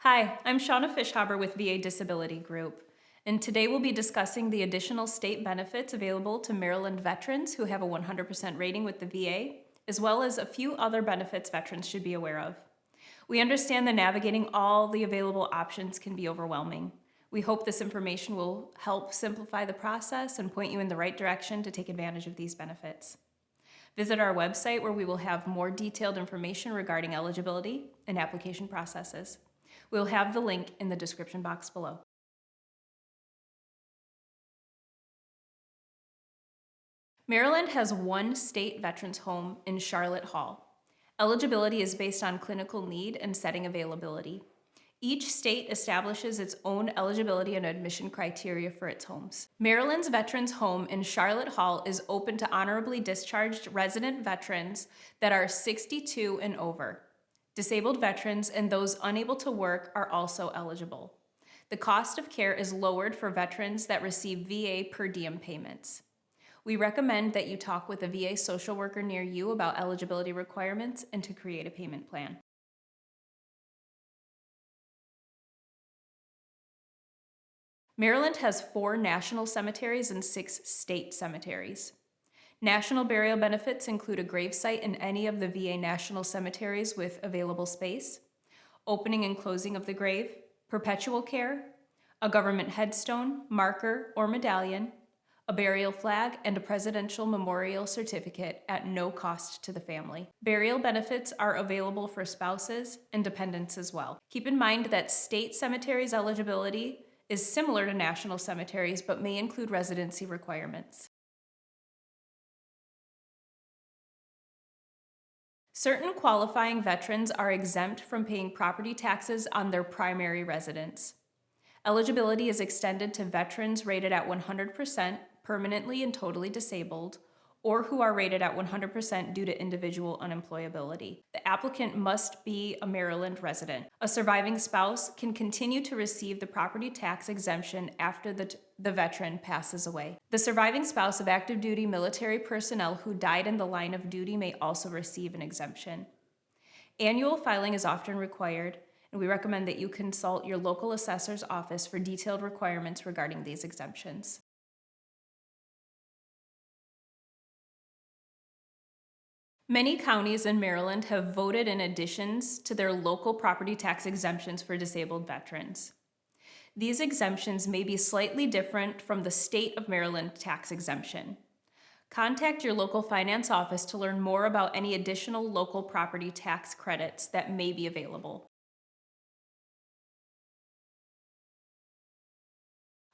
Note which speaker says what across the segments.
Speaker 1: Hi, I'm Shauna Fishhaber with VA Disability Group, and today we'll be discussing the additional state benefits available to Maryland veterans who have a 100% rating with the VA, as well as a few other benefits veterans should be aware of. We understand that navigating all the available options can be overwhelming. We hope this information will help simplify the process and point you in the right direction to take advantage of these benefits. Visit our website where we will have more detailed information regarding eligibility and application processes. We'll have the link in the description box below. Maryland has one state veterans home in Charlotte Hall. Eligibility is based on clinical need and setting availability. Each state establishes its own eligibility and admission criteria for its homes. Maryland's Veterans Home in Charlotte Hall is open to honorably discharged resident veterans that are 62 and over. Disabled veterans and those unable to work are also eligible. The cost of care is lowered for veterans that receive VA per diem payments. We recommend that you talk with a VA social worker near you about eligibility requirements and to create a payment plan. Maryland has 4 national cemeteries and 6 state cemeteries. National burial benefits include a gravesite in any of the VA national cemeteries with available space, opening and closing of the grave, perpetual care, a government headstone, marker, or medallion, a burial flag, and a presidential memorial certificate at no cost to the family. Burial benefits are available for spouses and dependents as well. Keep in mind that state cemeteries eligibility is similar to national cemeteries but may include residency requirements. Certain qualifying veterans are exempt from paying property taxes on their primary residence. Eligibility is extended to veterans rated at 100% permanently and totally disabled, or who are rated at 100% due to individual unemployability. The applicant must be a Maryland resident. A surviving spouse can continue to receive the property tax exemption after the veteran passes away. The surviving spouse of active duty military personnel who died in the line of duty may also receive an exemption. Annual filing is often required, and we recommend that you consult your local assessor's office for detailed requirements regarding these exemptions. Many counties in Maryland have voted in additions to their local property tax exemptions for disabled veterans. These exemptions may be slightly different from the state of Maryland tax exemption. Contact your local finance office to learn more about any additional local property tax credits that may be available.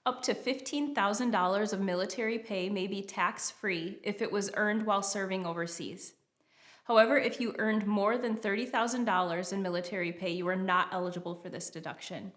Speaker 1: Up to $15,000 of military pay may be tax-free if it was earned while serving overseas. However, if you earned more than $30,000 in military pay, you are not eligible for this deduction.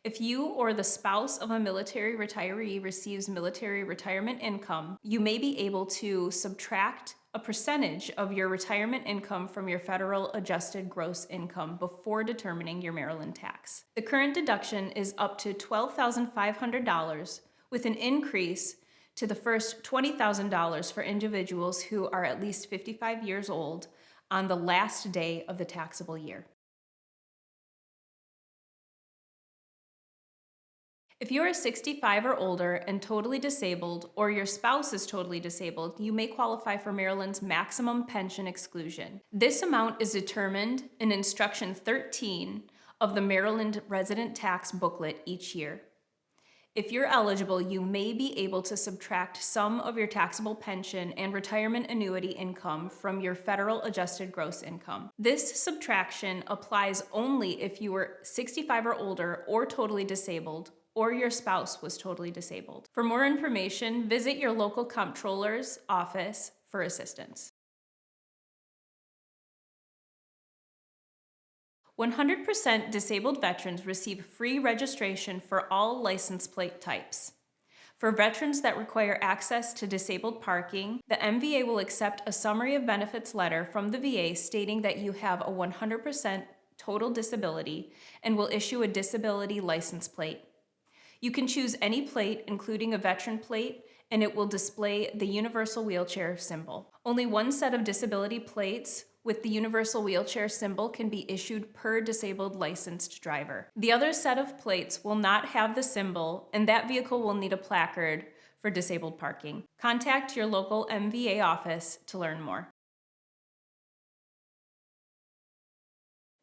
Speaker 1: If you or the spouse of a military retiree receives military retirement income, you may be able to subtract a percentage of your retirement income from your federal adjusted gross income before determining your Maryland tax. The current deduction is up to $12,500 with an increase to the first $20,000 for individuals who are at least 55 years old on the last day of the taxable year. If you are 65 or older and totally disabled, or your spouse is totally disabled, you may qualify for Maryland's maximum pension exclusion. This amount is determined in Instruction 13 of the Maryland Resident Tax Booklet each year. If you're eligible, you may be able to subtract some of your taxable pension and retirement annuity income from your federal adjusted gross income. This subtraction applies only if you were 65 or older or totally disabled, or your spouse was totally disabled. For more information, visit your local comptroller's office for assistance. 100% disabled veterans receive free registration for all license plate types. For veterans that require access to disabled parking, the MVA will accept a summary of benefits letter from the VA stating that you have a 100% total disability and will issue a disability license plate. You can choose any plate, including a veteran plate, and it will display the universal wheelchair symbol. Only one set of disability plates with the universal wheelchair symbol can be issued per disabled licensed driver. The other set of plates will not have the symbol, and that vehicle will need a placard for disabled parking. Contact your local MVA office to learn more.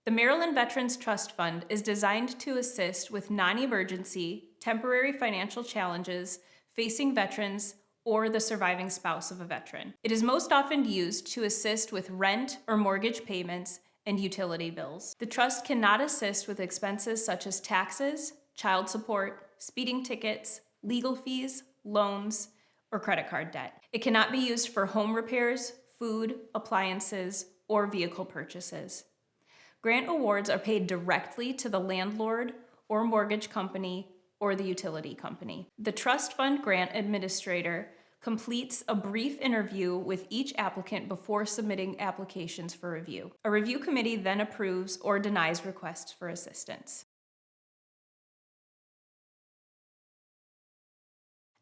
Speaker 1: The Maryland Veterans Trust Fund is designed to assist with non-emergency, temporary financial challenges facing veterans or the surviving spouse of a veteran. It is most often used to assist with rent or mortgage payments and utility bills. The trust cannot assist with expenses such as taxes, child support, speeding tickets, legal fees, loans, or credit card debt. It cannot be used for home repairs, food, appliances, or vehicle purchases. Grant awards are paid directly to the landlord or mortgage company or the utility company. The trust fund grant administrator completes a brief interview with each applicant before submitting applications for review. A review committee then approves or denies requests for assistance.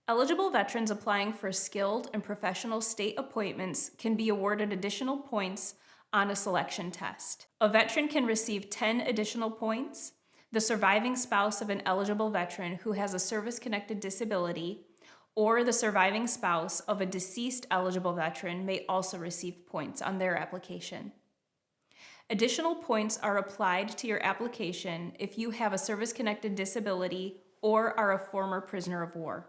Speaker 1: Eligible veterans applying for skilled and professional state appointments can be awarded additional points on a selection test. A veteran can receive 10 additional points. The surviving spouse of an eligible veteran who has a service-connected disability or the surviving spouse of a deceased eligible veteran may also receive points on their application. Additional points are applied to your application if you have a service-connected disability or are a former prisoner of war.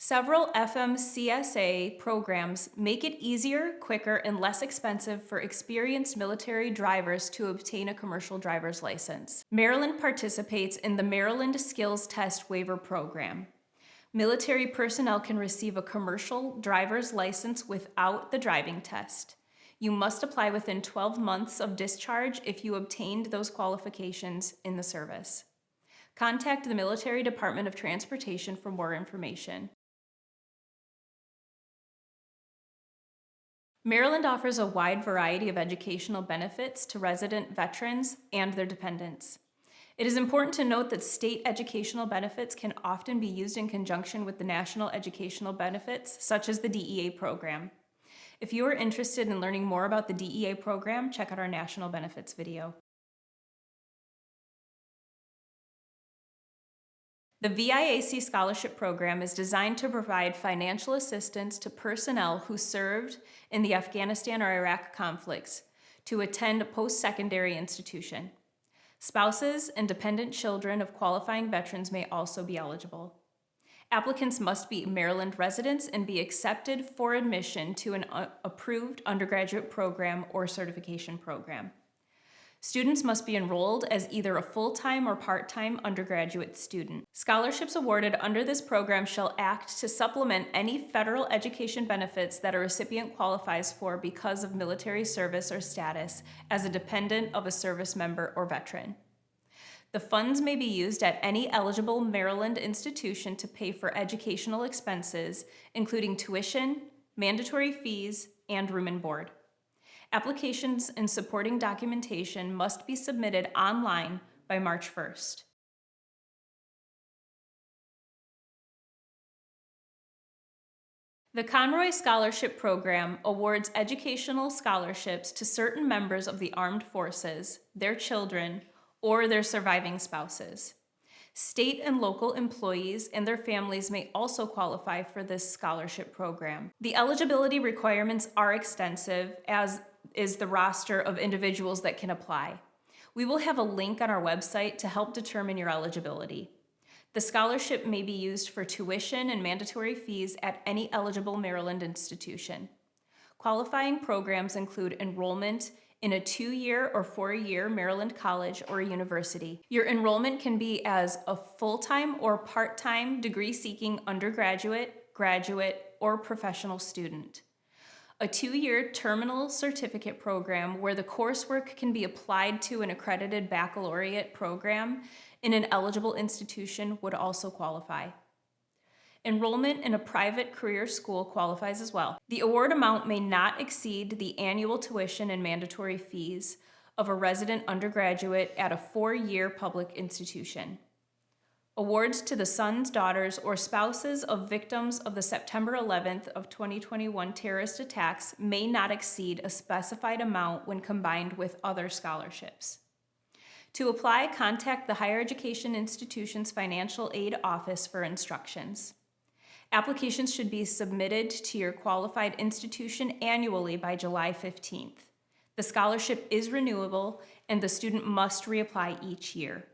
Speaker 1: Several FMCSA programs make it easier, quicker, and less expensive for experienced military drivers to obtain a commercial driver's license. Maryland participates in the Maryland Skills Test Waiver Program. Military personnel can receive a commercial driver's license without the driving test. You must apply within 12 months of discharge if you obtained those qualifications in the service. Contact the Military Department of Transportation for more information. Maryland offers a wide variety of educational benefits to resident veterans and their dependents. It is important to note that state educational benefits can often be used in conjunction with the national educational benefits, such as the DEA program. If you are interested in learning more about the DEA program, check out our national benefits video. The VIAC Scholarship Program is designed to provide financial assistance to personnel who served in the Afghanistan or Iraq conflicts to attend a post-secondary institution. Spouses and dependent children of qualifying veterans may also be eligible. Applicants must be Maryland residents and be accepted for admission to an approved undergraduate program or certification program. Students must be enrolled as either a full-time or part-time undergraduate student. Scholarships awarded under this program shall act to supplement any federal education benefits that a recipient qualifies for because of military service or status as a dependent of a service member or veteran. The funds may be used at any eligible Maryland institution to pay for educational expenses, including tuition, mandatory fees, and room and board. Applications and supporting documentation must be submitted online by March 1st. The Conroy Scholarship Program awards educational scholarships to certain members of the armed forces, their children, or their surviving spouses. State and local employees and their families may also qualify for this scholarship program. The eligibility requirements are extensive, as is the roster of individuals that can apply. We will have a link on our website to help determine your eligibility. The scholarship may be used for tuition and mandatory fees at any eligible Maryland institution. Qualifying programs include enrollment in a 2-year or 4-year Maryland college or university. Your enrollment can be as a full-time or part-time degree-seeking undergraduate, graduate, or professional student. A 2-year terminal certificate program where the coursework can be applied to an accredited baccalaureate program in an eligible institution would also qualify. Enrollment in a private career school qualifies as well. The award amount may not exceed the annual tuition and mandatory fees of a resident undergraduate at a 4-year public institution. Awards to the sons, daughters, or spouses of victims of the September 11th of 2021 terrorist attacks may not exceed a specified amount when combined with other scholarships. To apply, contact the Higher Education Institution's Financial Aid Office for instructions. Applications should be submitted to your qualified institution annually by July 15th. The scholarship is renewable, and the student must reapply each year.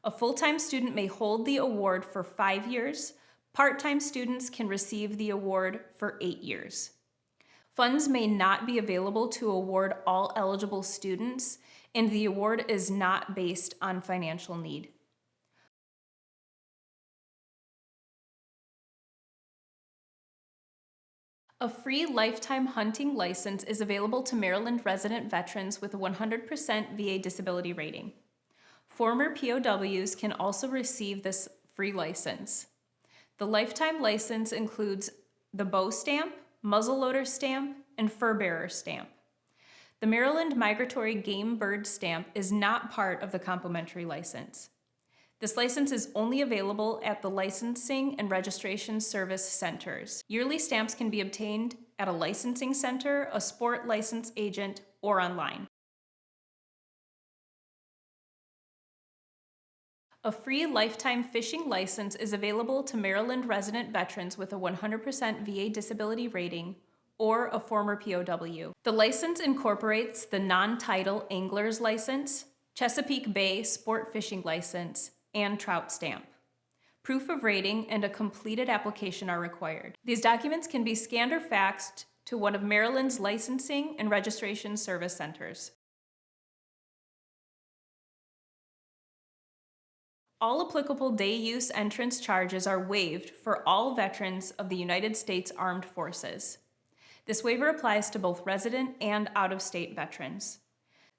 Speaker 1: A full-time student may hold the award for 5 years. Part-time students can receive the award for 8 years. Funds may not be available to award all eligible students, and the award is not based on financial need. A free lifetime hunting license is available to Maryland resident veterans with a 100% VA disability rating. Former POWs can also receive this free license. The lifetime license includes the bow stamp, muzzleloader stamp, and fur bearer stamp. The Maryland Migratory Game Bird stamp is not part of the complimentary license. This license is only available at the licensing and registration service centers. Yearly stamps can be obtained at a licensing center, a sport license agent, or online. A free lifetime fishing license is available to Maryland resident veterans with a 100% VA disability rating or a former POW. The license incorporates the non-title angler's license, Chesapeake Bay sport fishing license, and trout stamp. Proof of rating and a completed application are required. These documents can be scanned or faxed to one of Maryland's licensing and registration service centers. All applicable day use entrance charges are waived for all veterans of the United States Armed Forces. This waiver applies to both resident and out-of-state veterans.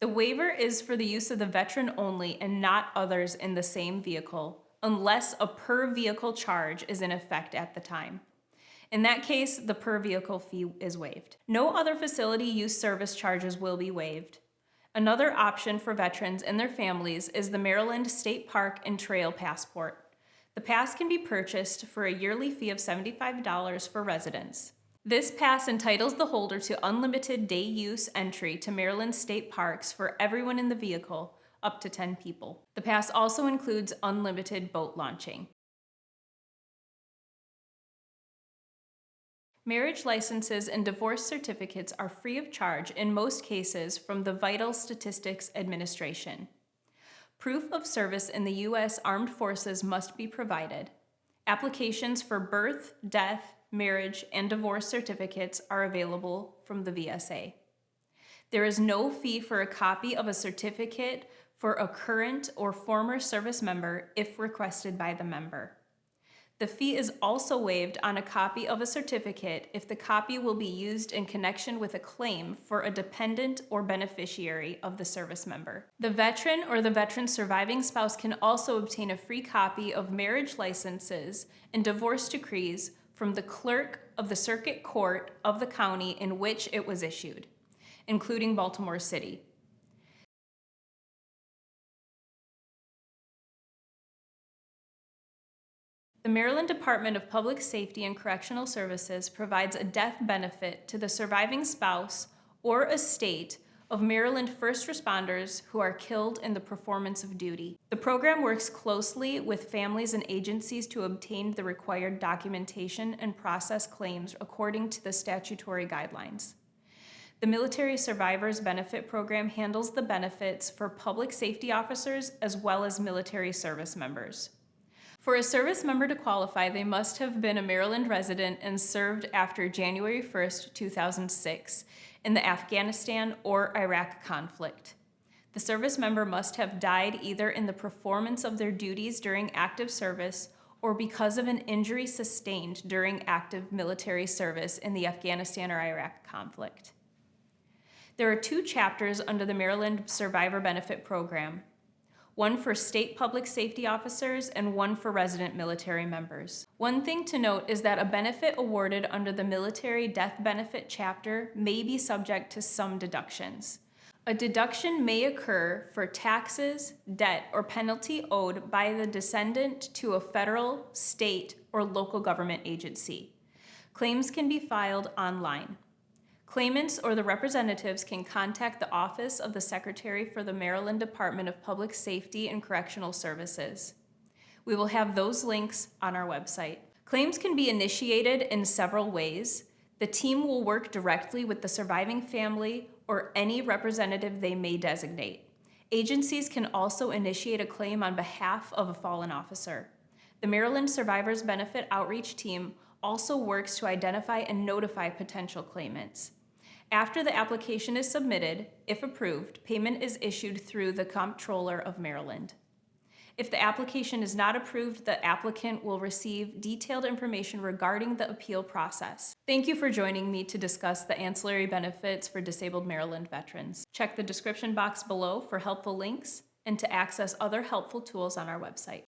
Speaker 1: The waiver is for the use of the veteran only and not others in the same vehicle, unless a per-vehicle charge is in effect at the time. In that case, the per-vehicle fee is waived. No other facility use service charges will be waived. Another option for veterans and their families is the Maryland State Park and Trail Passport. The pass can be purchased for a yearly fee of $75 for residents. This pass entitles the holder to unlimited day use entry to Maryland state parks for everyone in the vehicle, up to 10 people. The pass also includes unlimited boat launching. Marriage licenses and divorce certificates are free of charge in most cases from the Vital Statistics Administration. Proof of service in the U.S. Armed Forces must be provided. Applications for birth, death, marriage, and divorce certificates are available from the VSA. There is no fee for a copy of a certificate for a current or former service member if requested by the member. The fee is also waived on a copy of a certificate if the copy will be used in connection with a claim for a dependent or beneficiary of the service member. The veteran or the veteran's surviving spouse can also obtain a free copy of marriage licenses and divorce decrees from the clerk of the circuit court of the county in which it was issued, including Baltimore City. The Maryland Department of Public Safety and Correctional Services provides a death benefit to the surviving spouse or estate of Maryland first responders who are killed in the performance of duty. The program works closely with families and agencies to obtain the required documentation and process claims according to the statutory guidelines. The Military Survivors Benefit Program handles the benefits for public safety officers as well as military service members. For a service member to qualify, they must have been a Maryland resident and served after January 1st, 2006 in the Afghanistan or Iraq conflict. The service member must have died either in the performance of their duties during active service or because of an injury sustained during active military service in the Afghanistan or Iraq conflict. There are 2 chapters under the Maryland Survivor Benefit Program, one for state public safety officers and one for resident military members. One thing to note is that a benefit awarded under the Military Death Benefit chapter may be subject to some deductions. A deduction may occur for taxes, debt, or penalty owed by the descendant to a federal, state, or local government agency. Claims can be filed online. Claimants or the representatives can contact the Office of the Secretary for the Maryland Department of Public Safety and Correctional Services. We will have those links on our website. Claims can be initiated in several ways. The team will work directly with the surviving family or any representative they may designate. Agencies can also initiate a claim on behalf of a fallen officer. The Maryland Survivors Benefit Outreach Team also works to identify and notify potential claimants. After the application is submitted, if approved, payment is issued through the Comptroller of Maryland. If the application is not approved, the applicant will receive detailed information regarding the appeal process. Thank you for joining me to discuss the ancillary benefits for disabled Maryland veterans. Check the description box below for helpful links and to access other helpful tools on our website.